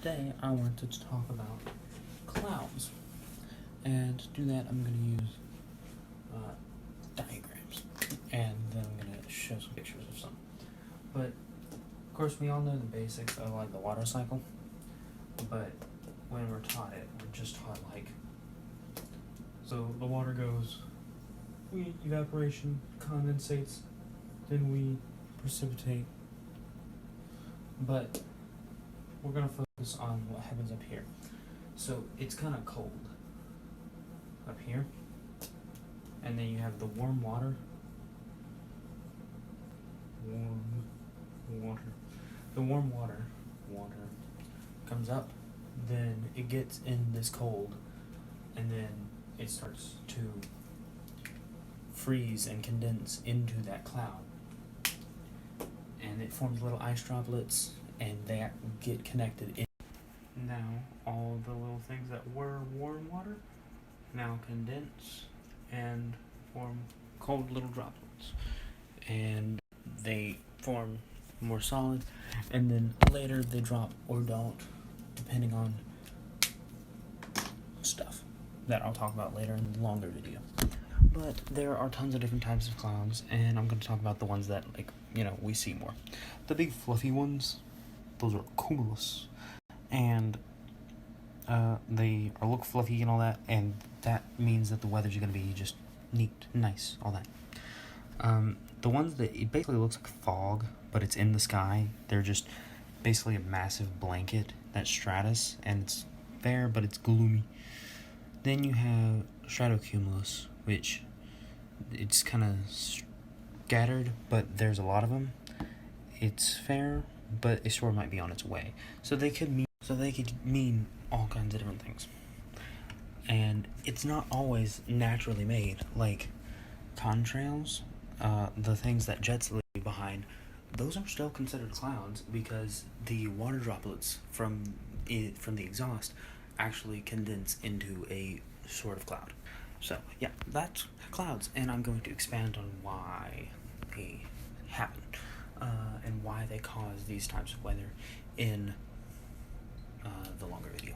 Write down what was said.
today I wanted to talk about clouds, and to do that I'm going to use diagrams, and then I'm going to show some pictures of some. But of course we all know the basics of like the water cycle, but when we're taught it, we're just taught like, so the water goes, we evaporation, condensates, then we precipitate, but we're going to focus on what happens up here. So it's kind of cold up here, and then you have the warm water. The warm water comes up, then it gets in this cold, and then it starts to freeze and condense into that cloud, and it forms little ice droplets, and they get connected in. Now all the little things that were warm water now condense and form cold little droplets, and they form more solid, and then later they drop or don't, depending on stuff that I'll talk about later in the longer video. But there are tons of different types of clouds, and I'm going to talk about the ones that, like, we see more. The big fluffy ones, those are cumulus, and they look fluffy and all that, and that means that the weather's going to be just neat, nice, all that. The ones that it basically looks like fog, but it's in the sky, they're just basically a massive blanket, that's stratus, and it's there, but it's gloomy. Then you have stratocumulus, which it's kind of scattered, but there's a lot of them. It's fair, but a storm might be on its way. So they could mean all kinds of different things. And it's not always naturally made. Like contrails, the things that jets leave behind, those are still considered clouds because the water droplets from the exhaust actually condense into a sort of cloud. So yeah, that's clouds, and I'm going to expand on why they happen, and why they cause these types of weather in the longer video.